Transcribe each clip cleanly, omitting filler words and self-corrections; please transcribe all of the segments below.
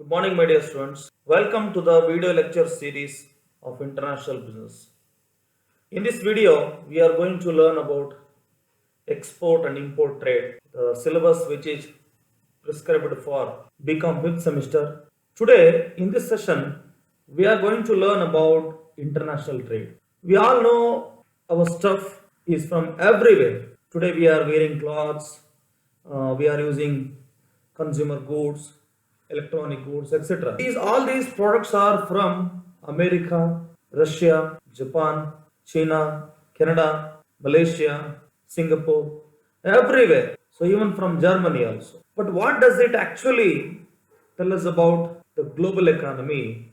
Good morning, my dear students. Welcome to the video lecture series of international business. In this video, we are going to learn about export and import trade, the syllabus which is prescribed for BCom 5th semester. Today, in this session, we are going to learn about international trade. We all know our stuff is from everywhere. Today, we are wearing clothes, we are using consumer goods, electronic goods, etc. All these products are from America, Russia, Japan, China, Canada, Malaysia, Singapore, everywhere. So even from Germany also. But what does it actually tell us about the global economy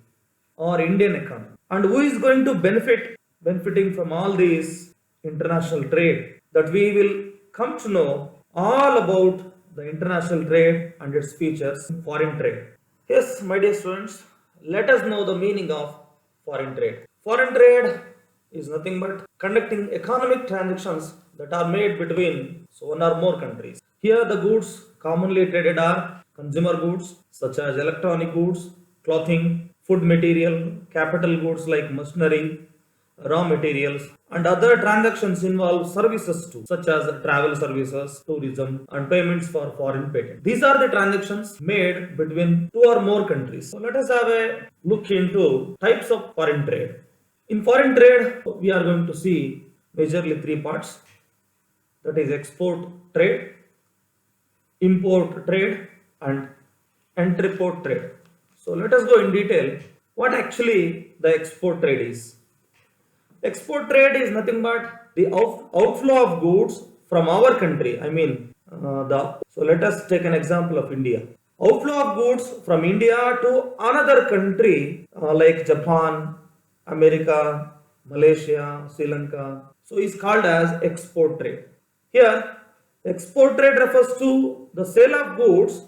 or Indian economy? And who is going to benefiting from all these international trade? That we will come to know all about the international trade and its features, foreign trade. Yes, my dear students, let us know the meaning of foreign trade. Foreign trade is nothing but conducting economic transactions that are made between one or more countries. Here, the goods commonly traded are consumer goods such as electronic goods, clothing, food material, capital goods like machinery, raw materials, and other transactions involve services too, such as travel services, tourism, and payments for foreign patent. These are the transactions made between two or more countries. So let us have a look into types of foreign trade. In foreign trade, we are going to see majorly three parts, that is export trade, import trade, and entreport trade. So let us go in detail what actually the export trade is. Export trade is nothing but the outflow of goods from our country. So let us take an example of India. Outflow of goods from India to another country like Japan, America, Malaysia, Sri Lanka. So is called as export trade. Here, export trade refers to the sale of goods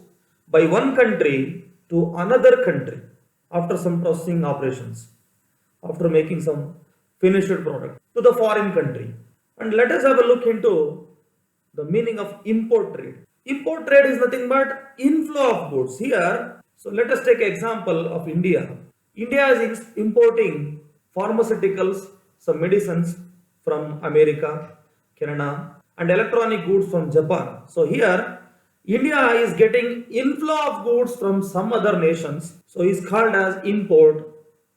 by one country to another country after some processing operations, after making some finished product to the foreign country. And let us have a look into the meaning of import trade. Import trade is nothing but inflow of goods. Here, so let us take an example of India. India is importing pharmaceuticals, some medicines from America, Canada, and electronic goods from Japan. So here, India is getting inflow of goods from some other nations. So it's called as import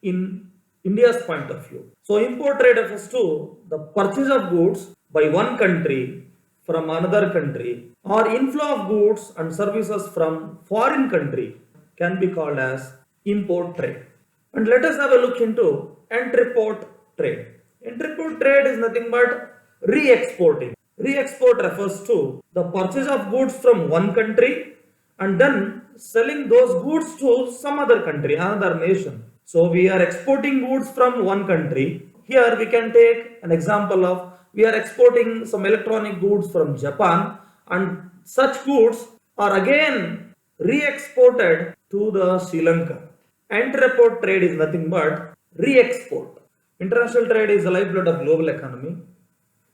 in India's point of view. So import trade refers to the purchase of goods by one country from another country, or inflow of goods and services from foreign country can be called as import trade. And let us have a look into entreport trade. Entreport trade is nothing but re-exporting. Re-export refers to the purchase of goods from one country and then selling those goods to some other country, another nation. So we are exporting goods from one country. Here we can take an example of we are exporting some electronic goods from Japan, and such goods are again re-exported to the Sri Lanka. Entreport trade is nothing but re-export. International trade is the lifeblood of global economy.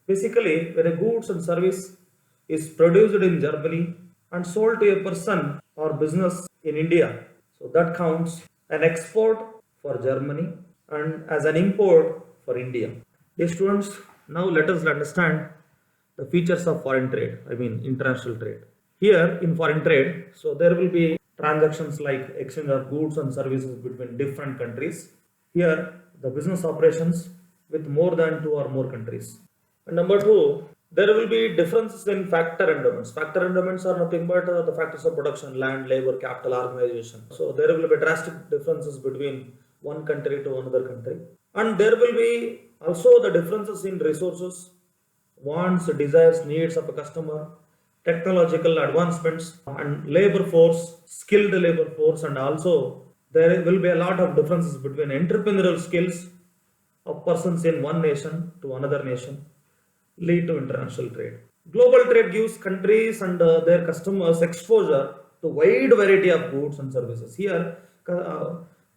Basically, when a goods and service is produced in Germany and sold to a person or business in India, so that counts an export for Germany and as an import for India. Dear students, now let us understand the features of foreign trade, international trade. Here in foreign trade, so there will be transactions like exchange of goods and services between different countries. Here, the business operations with more than two or more countries. And number two, there will be differences in factor endowments. Factor endowments are nothing but the factors of production, land, labor, capital, organization. So there will be drastic differences between one country to another country. And there will be also the differences in resources, wants, desires, needs of a customer, technological advancements, and labor force, skilled labor force, and also there will be a lot of differences between entrepreneurial skills of persons in one nation to another nation lead to international trade. Global trade gives countries and their customers exposure to wide variety of goods and services. Here,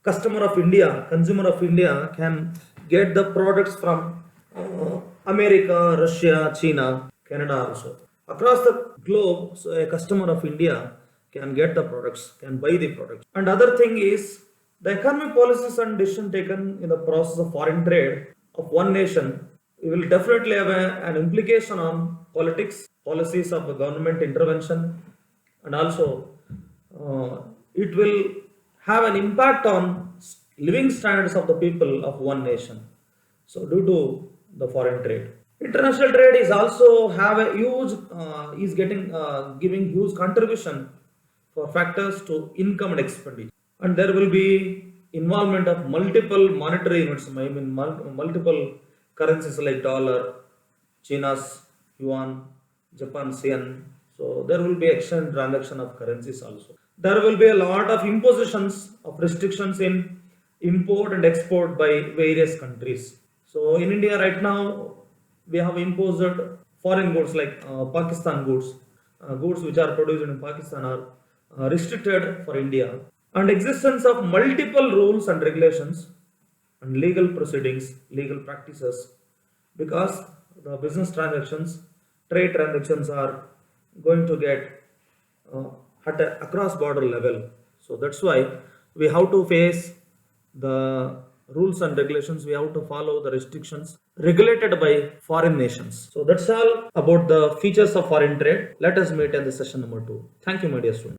consumer of India can get the products from America, Russia, China, Canada also. Across the globe, so a customer of India can get the products, can buy the products. And other thing is the economic policies and decision taken in the process of foreign trade of one nation will definitely have an implication on politics, policies of the government intervention, and also it will have an impact on living standards of the people of one nation. So due to the foreign trade, international trade is also have a huge is getting giving huge contribution for factors to income and expenditure, and there will be involvement of multiple monetary units. I mean multiple currencies like dollar, China's yuan, Japan's yen. So there will be exchange transaction of currencies also. There will be a lot of impositions of restrictions in import and export by various countries. So in India right now, we have imposed foreign goods like Pakistan goods, goods which are produced in Pakistan are restricted for India, and existence of multiple rules and regulations and legal proceedings, legal practices, because the business transactions, trade transactions are going to get uh, at a across border level. So that's why we have to face the rules and regulations, we have to follow the restrictions regulated by foreign nations. So that's all about the features of foreign trade. Let us meet in the session number 2. Thank you, my dear students.